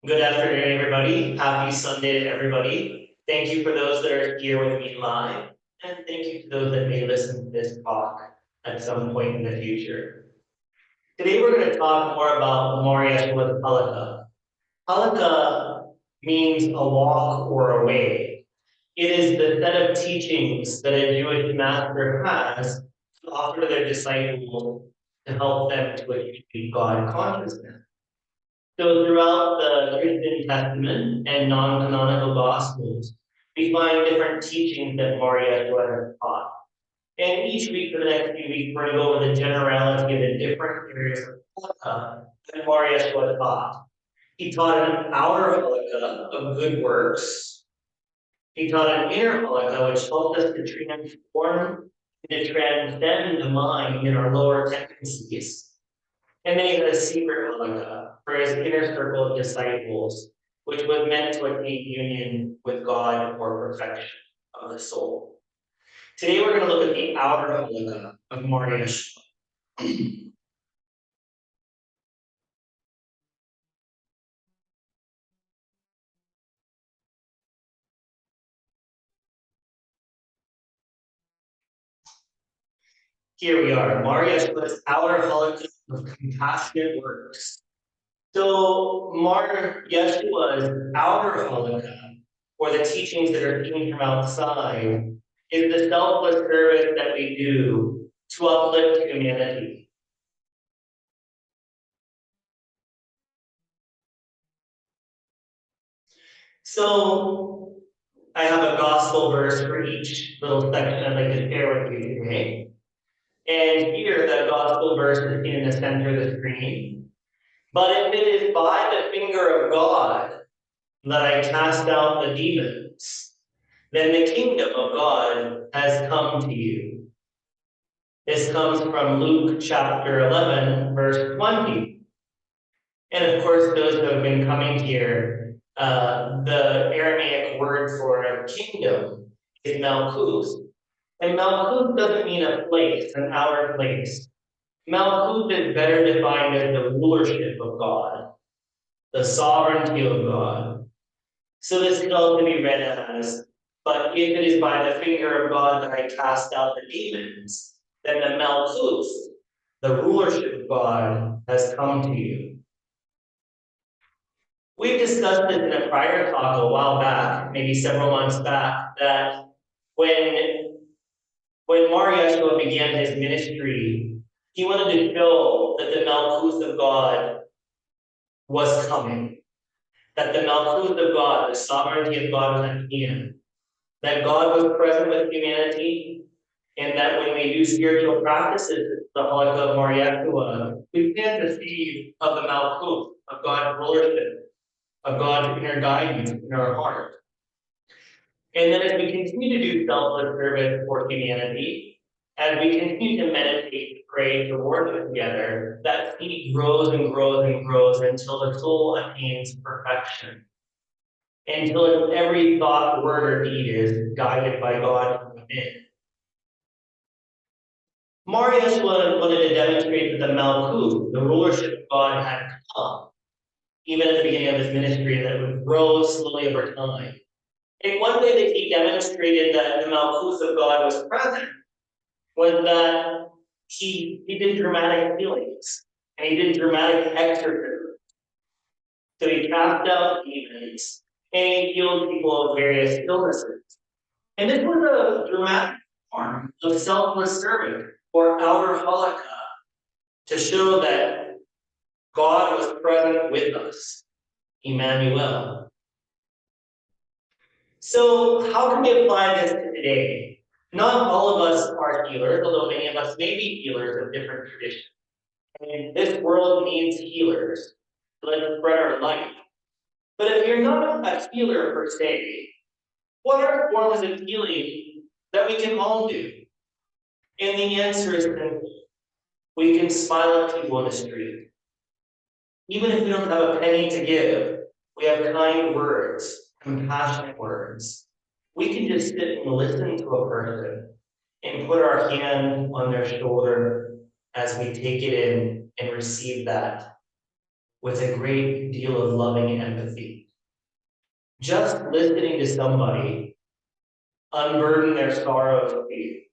Good afternoon, everybody. Happy Sunday to everybody. Thank you for those that are here with me live, and thank you to those that may listen to this talk at some point in the future. Today, we're going to talk more about Yeshua's Halakah. Halakah means a walk or a way. It is the set of teachings that a Jewish master has to offer to their disciples to help them to achieve God consciousness. So throughout the Christian Testament and non-canonical Gospels, we find different teachings that Yeshua has taught. And each week for the next few weeks, we're going to go over the generality of the different areas of Halakah that Yeshua taught. He taught an outer Halakah of good works. He taught an inner Halakah, which helped us to transform and to transcend the mind in our lower tendencies. And then he had a secret Halakah for his inner circle of disciples, which was meant to attain union with God or perfection of the soul. Today we're going to look at the outer Halakah of Yeshua. Here we are, Yeshua's outer Halakah of compassionate works. So Yeshua's outer Halakah, or the teachings that are seen from outside, is the selfless service that we do to uplift humanity. So I have a gospel verse for each little section I'd like to share with you today. And here, the gospel verse is in the center of the screen. But if it is by the finger of God that I cast out the demons, then the kingdom of God has come to you. This comes from Luke chapter 11, verse 20. And of course, those who have been coming here, the Aramaic word for kingdom is Malkuth. And Malkuth doesn't mean a place, an outer place. Malkuth is better defined as the rulership of God, the sovereignty of God. So this could also be read as, but if it is by the finger of God that I cast out the demons, then the Malkuth, the rulership of God, has come to you. We've discussed this in a prior talk a while back, maybe several months back, that when Yeshua began his ministry, he wanted to show that the Malkuth of God was coming. That the Malkuth of God, the sovereignty of God, was at hand. That God was present with humanity, and that when we do spiritual practices, the Halakah of Yeshua, we plant the seed of the Malkuth, of God's rulership, of God's inner guidance in our heart. And then as we continue to do selfless service for humanity, as we continue to meditate, pray, to work together, that seed grows and grows and grows until the soul attains perfection. Until every thought, word, or deed is guided by God from within. Yeshua wanted to demonstrate that the Malkuth, the rulership of God, had come, even at the beginning of his ministry, and that it would grow slowly over time. And one way that he demonstrated that the Malkuth of God was present was that he did dramatic healings, and he did dramatic exorcisms. So he cast out demons, and he healed people of various illnesses. And this was a dramatic form of selfless service, or outer Halakah, to show that God was present with us, Emmanuel. So how can we apply this to today? Not all of us are healers, although many of us may be healers of different traditions. And this world needs healers. Let's spread our light. But if you're not a healer per se, what are forms of healing that we can all do? And the answer is simple. We can smile at people in the street. Even if we don't have a penny to give, we have kind words, compassionate words. We can just sit and listen to a person and put our hand on their shoulder as we take it in and receive that. with a great deal of loving empathy. Just listening to somebody unburden their sorrow of grief,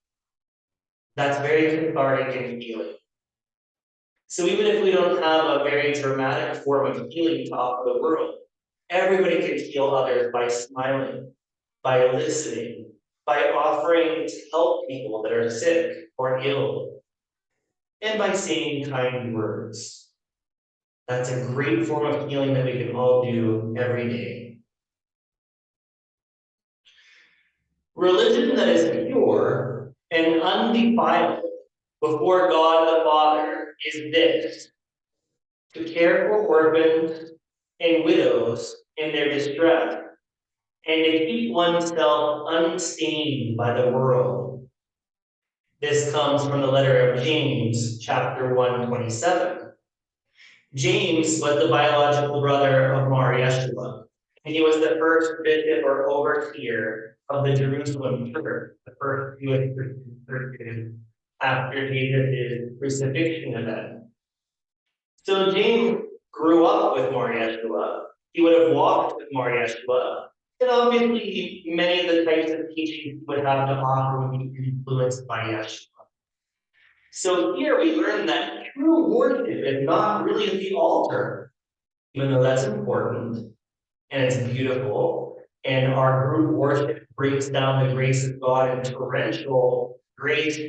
that's very cathartic and healing. So even if we don't have a very dramatic form of healing to offer the world, everybody can heal others by smiling, by listening, by offering to help people that are sick or ill, and by saying kind words. That's a great form of healing that we can all do every day. Religion that is pure and undefiled before God the Father is this: to care for orphans and widows in their distress, and to keep oneself unstained by the world. This comes from the letter of James, chapter 1:27. James was the biological brother of Yeshua, and he was the first bishop or overseer of the Jerusalem church, the first Jewish Christian church after Jesus' crucifixion event. So James grew up with Yeshua. He would have walked with Yeshua. And obviously, many of the types of teachings he would have to offer would be influenced by Yeshua. So here we learn that true worship is not really at the altar, even though that's important and it's beautiful. And our group worship brings down the grace of God in torrential grace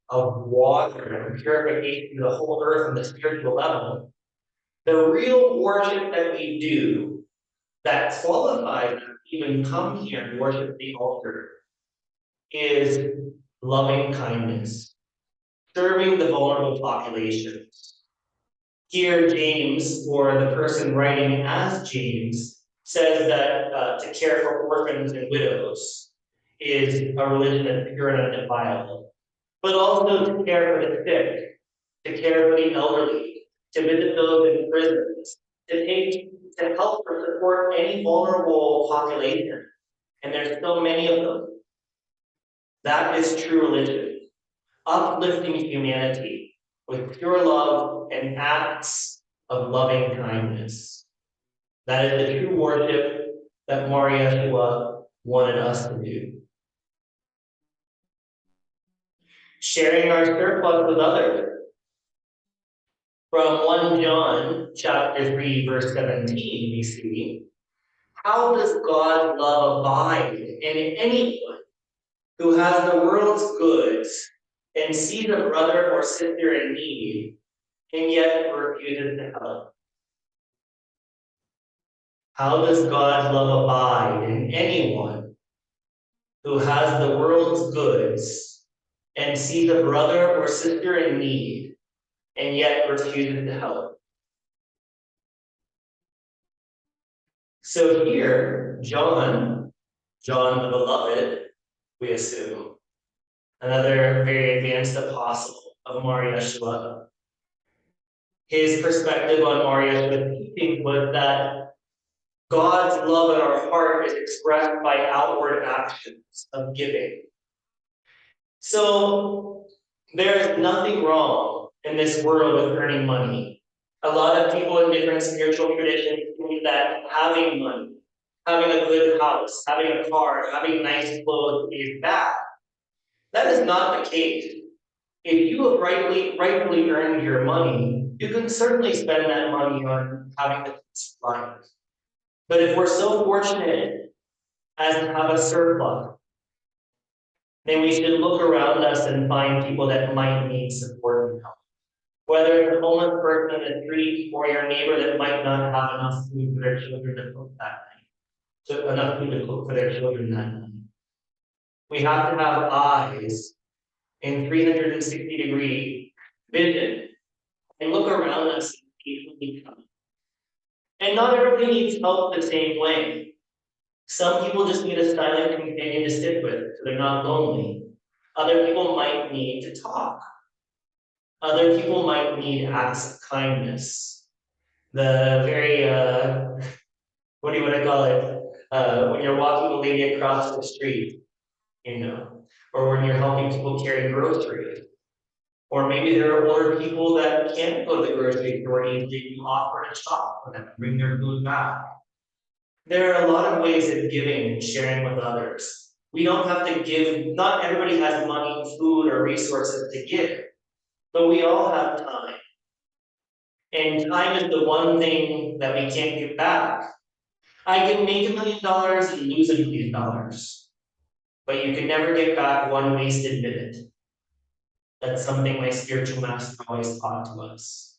of water and purification to the whole earth on the spiritual level. The real worship that we do that qualifies us to even come here and worship the altar is loving kindness, serving the vulnerable populations. Here, James, or the person writing as James, says that to care for orphans and widows is a religion that's pure and undefiled, but also to care for the sick, to care for the elderly, to visit those in prisons, to help or support any vulnerable population. And there's so many of them. That is true religion. Uplifting humanity with pure love and acts of loving kindness. That is the true worship that Yeshua wanted us to do. Sharing our surplus with others. From 1 John chapter 3, verse 17, we see, how does God's love abide in anyone who has the world's goods and sees a brother or sister in need and yet refuses to help? How does God's love abide in anyone who has the world's goods and sees a brother or sister in need and yet refuses to help? So here, John the Beloved, we assume, another very advanced apostle of Yeshua. His perspective on Yeshua's teaching was that God's love in our heart is expressed by outward actions of giving. So there is nothing wrong in this world with earning money. A lot of people in different spiritual traditions think that having money, having a good house, having a car, having nice clothes is bad. That is not the case. If you have rightfully earned your money, you can certainly spend that money on having the best life. But if we're so fortunate as to have a surplus, then we should look around us and find people that might need support and help. Whether it's a homeless person in the street or your neighbor that might not have enough food for their children to cook that night. So enough food to cook for their children that night. We have to have eyes in 360-degree vision and look around us and see who we come. And not everybody needs help the same way. Some people just need a silent companion to sit with so they're not lonely. Other people might need to talk. Other people might need acts of kindness. The very, what do you want to call it? When you're walking a lady across the street, or when you're helping people carry groceries. Or maybe there are older people that can't go to the grocery store easily. You offer to shop for them and bring their food back. There are a lot of ways of giving and sharing with others. We don't have to give, not everybody has money, food, or resources to give, but we all have time. And time is the one thing that we can't give back. I can make $1 million and lose $1 million, but you can never get back one wasted minute. That's something my spiritual master always taught to us.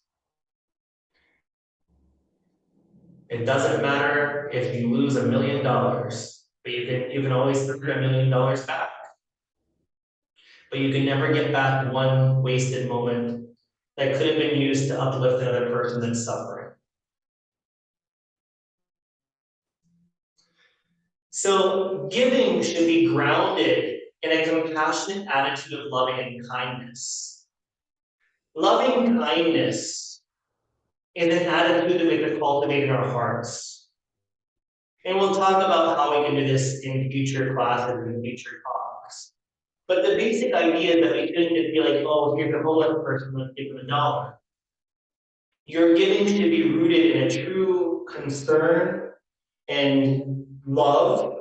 It doesn't matter if you lose $1 million, but you can always earn $1 million back. But you can never get back one wasted moment that could have been used to uplift another person that's suffering. So giving should be grounded in a compassionate attitude of loving and kindness. Loving kindness is an attitude that we can cultivate in our hearts. And we'll talk about how we can do this in future classes and future talks. But the basic idea is that we shouldn't just be like, oh, here's a homeless person, let's give them $1. Your giving should be rooted in a true concern and love,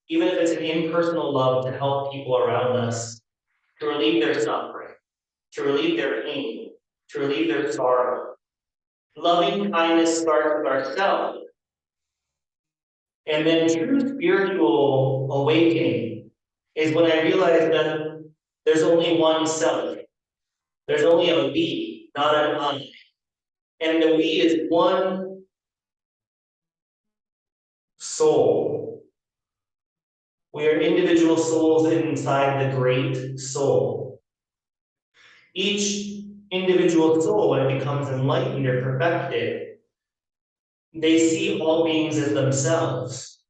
even if it's an impersonal love, to help people around us, to relieve their suffering, to relieve their pain, to relieve their sorrow. Loving kindness starts with ourselves. And then true spiritual awakening is when I realize that there's only one self. There's only a we, not an I. And the we is one soul. We are individual souls inside the great soul. Each individual soul, when it becomes enlightened or perfected, they see all beings as themselves.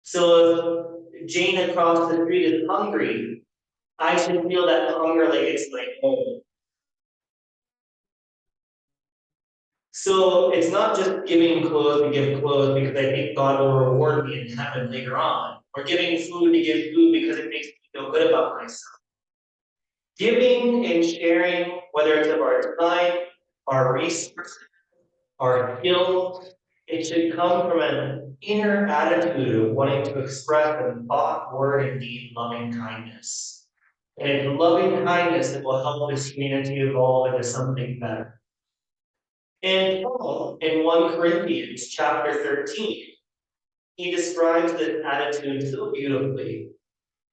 So if Jane across the street is hungry, I should feel that hunger like it's my home. So it's not just giving clothes to give clothes because I think God will reward me in heaven later on, or giving food to give food because it makes me feel good about myself. Giving and sharing, whether it's of our time, our resources, our skills, it should come from an inner attitude of wanting to express in thought, word, and deed loving kindness. And it's loving kindness that will help this humanity evolve into something better. And Paul, in 1 Corinthians chapter 13, he describes this attitude so beautifully.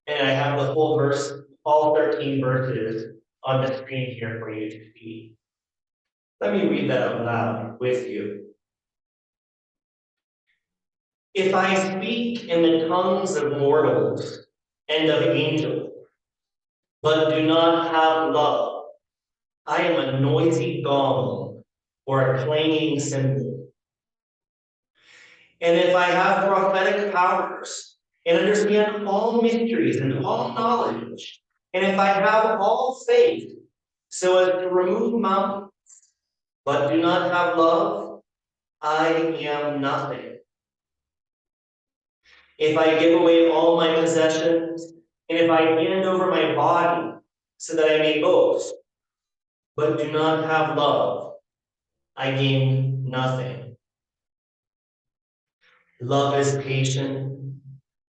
And I have the whole verse, all 13 verses on the screen here for you to see. Let me read that out loud with you. If I speak in the tongues of mortals and of angels, but do not have love, I am a noisy gong or a clanging cymbal. And if I have prophetic powers and understand all mysteries and all knowledge, and if I have all faith so as to remove mountains, but do not have love, I am nothing. If I give away all my possessions, and if I hand over my body so that I may boast, but do not have love, I gain nothing. Love is patient.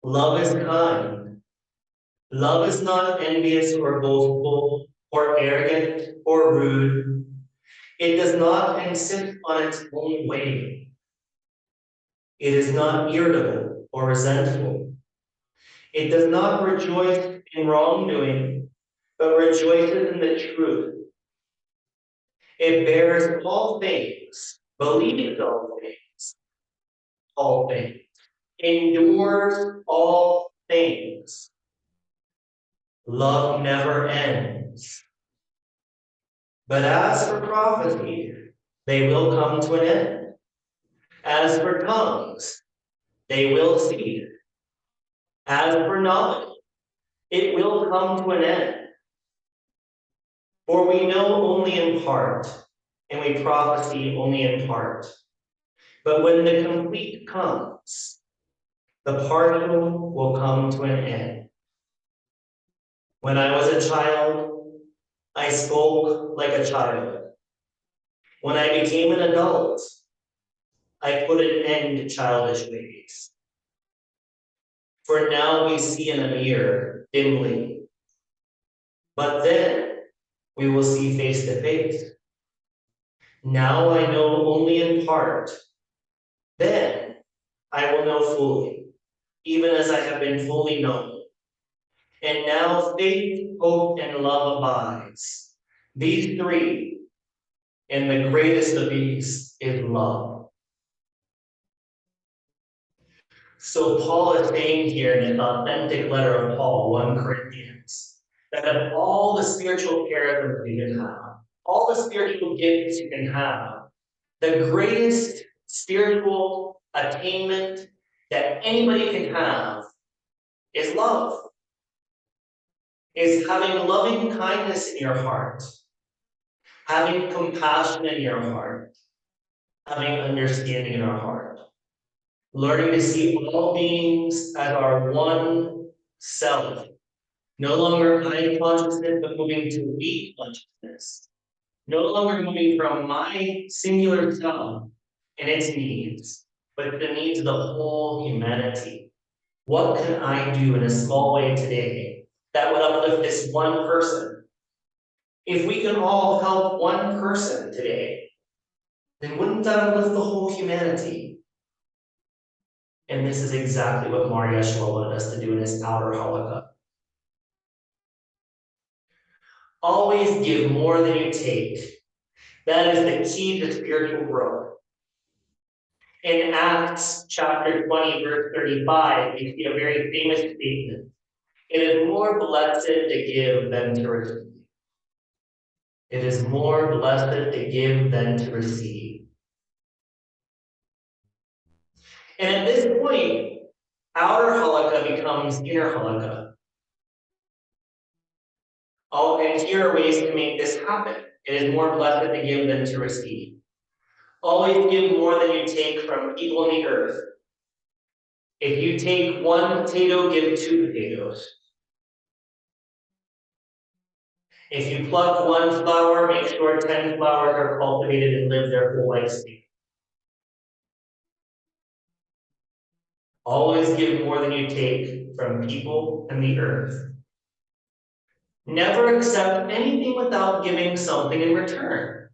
Love is kind. Love is not envious or boastful or arrogant or rude. It does not insist on its own way. It is not irritable or resentful. It does not rejoice in wrongdoing, but rejoices in the truth. It bears all things, believes all things, endures all things. Love never ends. But as for prophecy, they will come to an end. As for tongues, they will cease. As for knowledge, it will come to an end. For we know only in part, and we prophesy only in part. But when the complete comes, the partial will come to an end. When I was a child, I spoke like a child. When I became an adult, I put an end to childish ways. For now we see in a mirror, dimly, but then we will see face to face. Now I know only in part, then I will know fully, even as I have been fully known. And now faith, hope, and love abides. These three, and the greatest of these is love. So Paul is saying here in an authentic letter of Paul, 1 Corinthians, that of all the spiritual charisms you can have, all the spiritual gifts you can have, the greatest spiritual attainment that anybody can have is love. Is having loving kindness in your heart, having compassion in your heart, having understanding in our heart, learning to see all beings as our one self, no longer I consciousness, but moving to we consciousness, no longer moving from my singular self and its needs, but the needs of the whole humanity. What can I do in a small way today that would uplift this one person? If we can all help one person today, then wouldn't that uplift the whole humanity? And this is exactly what Yeshua wanted us to do in his outer Halakah. Always give more than you take. That is the key to spiritual growth. In Acts chapter 20, verse 35, we see a very famous statement. It is more blessed to give than to receive. It is more blessed to give than to receive. And at this point, outer Halakah becomes inner Halakah. And here are ways to make this happen. It is more blessed to give than to receive. Always give more than you take from people in the earth. If you take one potato, give 2 potatoes. If you pluck one flower, make sure 10 flowers are cultivated and live their full lifespan. Always give more than you take from people and the earth. Never accept anything without giving something in return.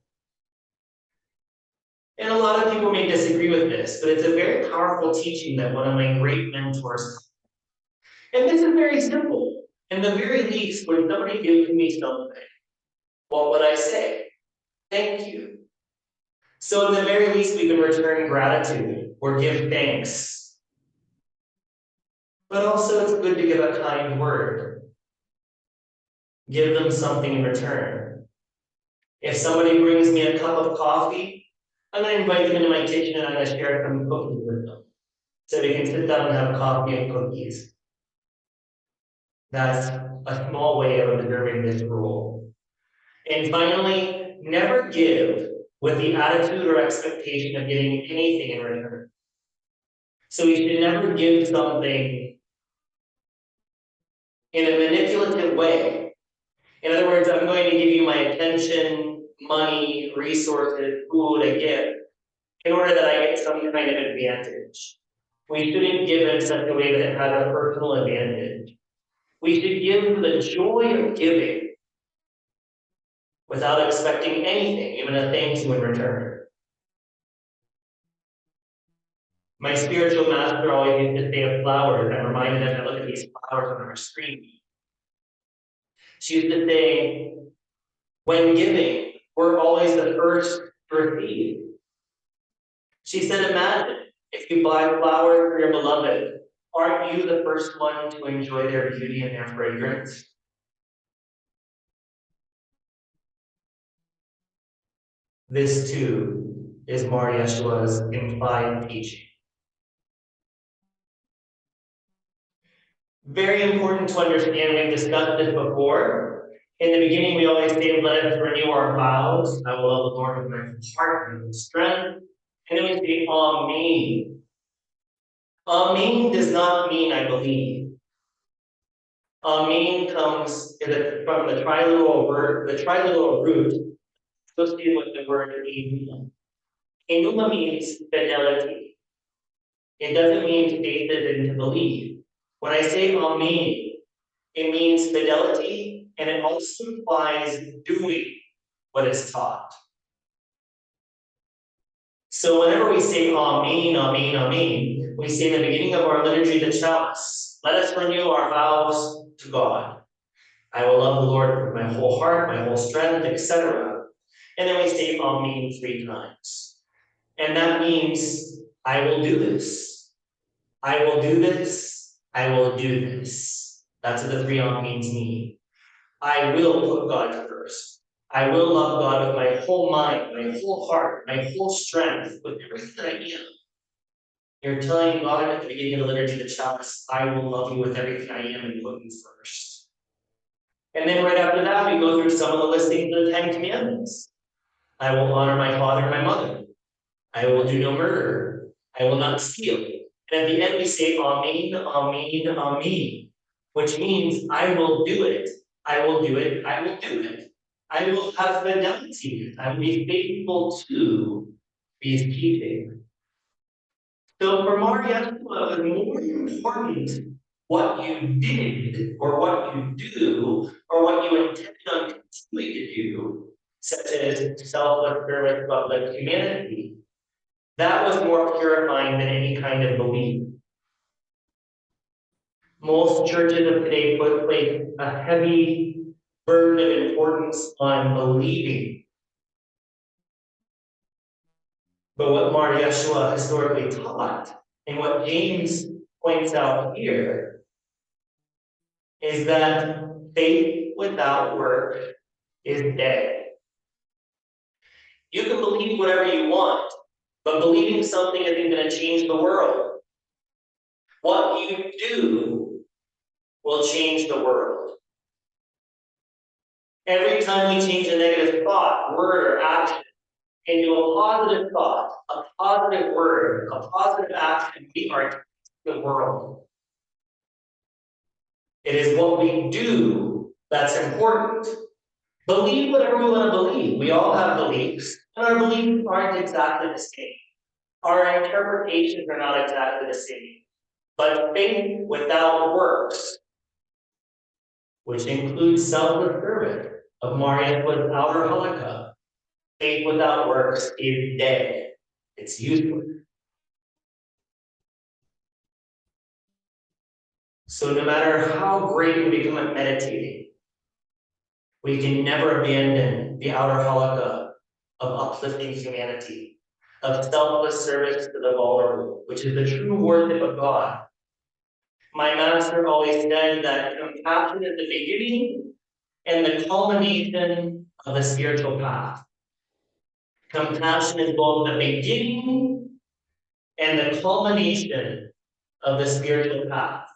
And a lot of people may disagree with this, but it's a very powerful teaching that one of my great mentors. And this is very simple. In the very least, when somebody gives me something, what would I say? Thank you. So in the very least, we can return gratitude or give thanks. But also it's good to give a kind word. Give them something in return. If somebody brings me a cup of coffee, I'm going to invite them into my kitchen and I'm going to share some cookies with them. So we can sit down and have coffee and cookies. That's a small way of observing this rule. And finally, never give with the attitude or expectation of getting anything in return. So we should never give something in a manipulative way. In other words, I'm going to give you my attention, money, resources, food, a gift, in order that I get some kind of advantage. We shouldn't give in such a way that it has a personal advantage. We should give for the joy of giving without expecting anything, even a thank you in return. My spiritual master always used to say of flowers. I'm reminded as I look at these flowers on our screen. She used to say, when giving, we're always the first to receive. She said, imagine if you buy flowers for your beloved, aren't you the first one to enjoy their beauty and their fragrance? This too is Yeshua's implied teaching. Very important to understand, we've discussed this before. In the beginning, we always say, let us renew our vows. I will love the Lord with my heart and with strength. And then we say, Amen. Amen does not mean I believe. Amin comes from the triliteral word, the triliteral root associated with the word enuma. Enuma means fidelity. It doesn't mean faith is to believe. When I say amin, it means fidelity, and it also implies doing what is taught. So whenever we say amen, amen, amen, we say in the beginning of our liturgy, the Chalice. Let us renew our vows to God. I will love the Lord with my whole heart, my whole strength, etc. And then we say amen 3 times. And that means I will do this. I will do this. I will do this. That's what the 3 amens mean. I will put God first. I will love God with my whole mind, my whole heart, my whole strength, with everything that I am. You're telling God at the beginning of the liturgy, the Chalice, I will love you with everything I am and put you first. And then right after that, we go through some of the listings of the 10 Commandments. I will honor my father and my mother. I will do no murder. I will not steal. And at the end, we say, Amen, Amen, Amen, which means I will do it. I will do it. I will do it. I will have fidelity. I will be faithful to these teachings. So for Marietta, it was more important what you did or what you do or what you intended on continuing to do, such as selfless service, public humanity. That was more purifying than any kind of belief. Most churches of today place a heavy burden of importance on believing. But what Mar Yeshua historically taught, and what James points out here, is that faith without work is dead. You can believe whatever you want, but believing something isn't going to change the world. What you do will change the world. Every time we change a negative thought, word, or action into a positive thought, a positive word, a positive action, we are changing the world. It is what we do that's important. Believe whatever we want to believe. We all have beliefs, and our beliefs aren't exactly the same. Our interpretations are not exactly the same. But faith without works, which includes selfless service of Mariette's outer Halakah, faith without works is dead. It's useless. So no matter how great we become at meditating, we can never abandon the outer Halakah of uplifting humanity, of selfless service to the vulnerable, which is the true worship of God. My master always said that compassion is the beginning and the culmination of the spiritual path. Compassion is both the beginning and the culmination of the spiritual path.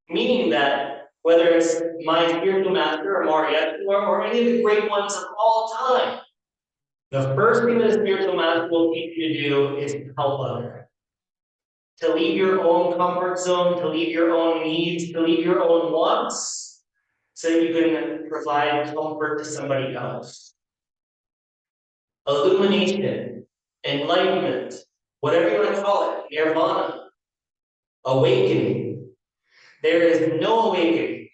Meaning that whether it's my spiritual master or Mariette or any of the great ones of all time, the first thing that a spiritual master will teach you to do is to help others. To leave your own comfort zone, to leave your own needs, to leave your own wants, so that you can provide comfort to somebody else. Illumination, enlightenment, whatever you want to call it, nirvana, awakening. There is no awakening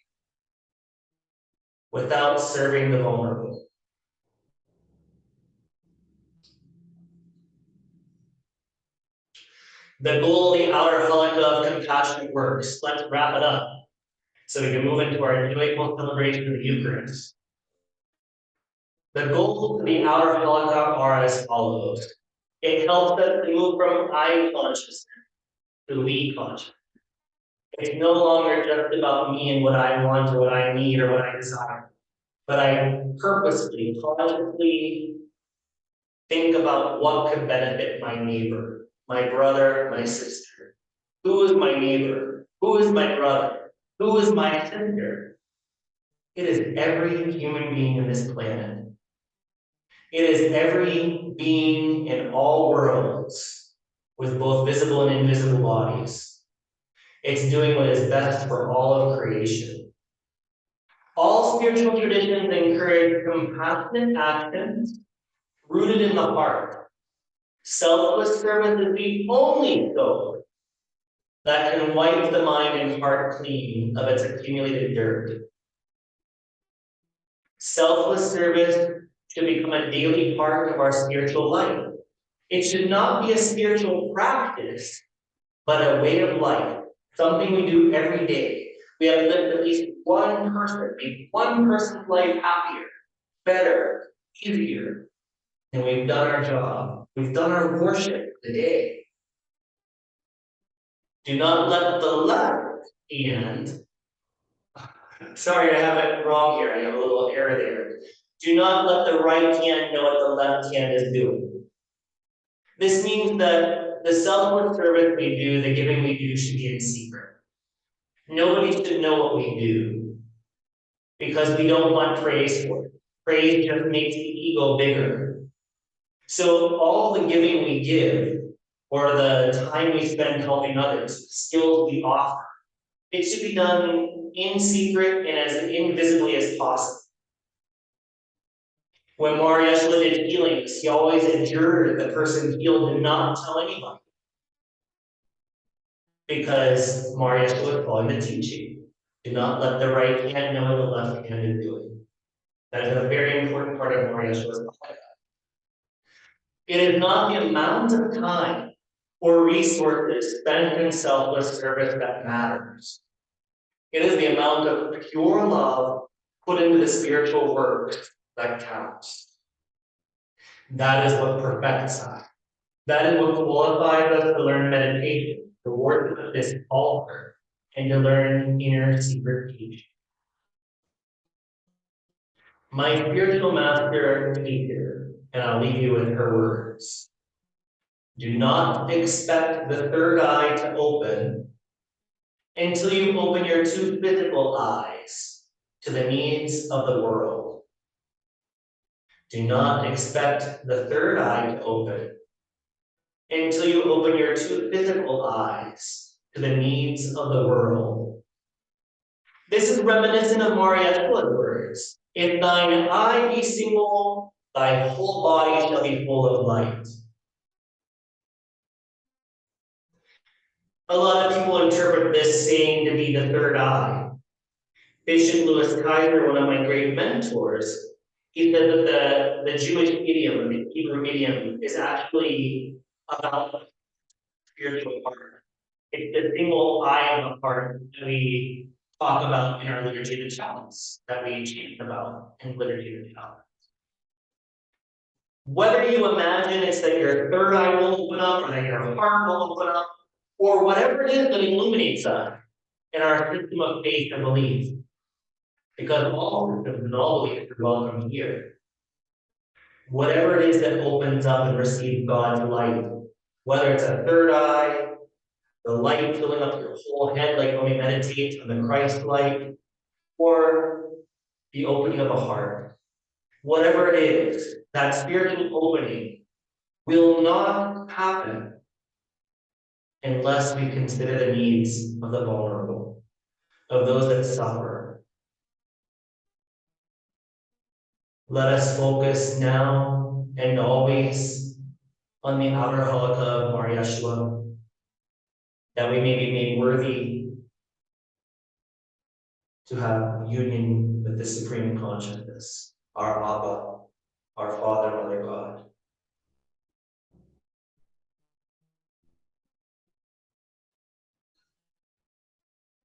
without serving the vulnerable. The goal of the outer Halakah of compassionate works. Let's wrap it up so we can move into our joyful celebration of the Eucharist. The goals of the outer Halakah are as follows. It helps us to move from I consciousness to we consciousness. It's no longer just about me and what I want or what I need or what I desire, but I purposely, consciously think about what could benefit my neighbor, my brother, my sister. Who is my neighbor? Who is my brother? Who is my sister? It is every human being on this planet. It is every being in all worlds with both visible and invisible bodies. It's doing what is best for all of creation. All spiritual traditions encourage compassionate actions rooted in the heart. Selfless service is the only soap that can wipe the mind and heart clean of its accumulated dirt. Selfless service should become a daily part of our spiritual life. It should not be a spiritual practice, but a way of life, something we do every day. We have lived at least one person, make one person's life happier, better, easier. And we've done our job. We've done our worship today. Do not let the left hand, sorry, I have it wrong here. I have a little error there. Do not let the right hand know what the left hand is doing. This means that the selfless service we do, the giving we do, should be in secret. Nobody should know what we do because we don't want praise for it. Praise just makes the ego bigger. So all the giving we give, or the time we spend helping others, the skills we offer, it should be done in secret and as invisibly as possible. When Yeshua did healings, he always adjured the person healed to not tell anybody. Because Yeshua was following the teaching. Do not let the right hand know what the left hand is doing. That is a very important part of Yeshua's life. It is not the amount of time or resources spent in selfless service that matters. It is the amount of pure love put into the spiritual work that counts. That is what perfects us. That is what qualifies us to learn meditation, to worship this altar, and to learn inner secret teaching. My spiritual master teacher, and I'll leave you with her words. Do not expect the third eye to open until you open your two physical eyes to the needs of the world. Do not expect the third eye to open until you open your two physical eyes to the needs of the world. This is reminiscent of Yeshua's words. If thine eye be single, thy whole body shall be full of light. A lot of people interpret this saying to be the third eye. Bishop Louis Kaiser, one of my great mentors, he said that the Jewish idiom, the Hebrew idiom, is actually about the spiritual part. It's the single eye of the heart that we talk about in our Liturgy of the Chalice, that we chant about in Liturgy of the Chalice. Whether you imagine it's that your third eye will open up, or that your heart will open up, or whatever it is that illuminates us in our system of faith and belief, because all systems and all beliefs are welcome here. Whatever it is that opens up and receives God's light, whether it's a third eye, the light filling up your whole head like when we meditate on the Christ light, or the opening of a heart. Whatever it is, that spiritual opening will not happen unless we consider the needs of the vulnerable, of those that suffer. Let us focus now and always on the outer Halakah of Yeshua, that we may be made worthy to have union with the Supreme Consciousness, our Abba, our Father, Mother God.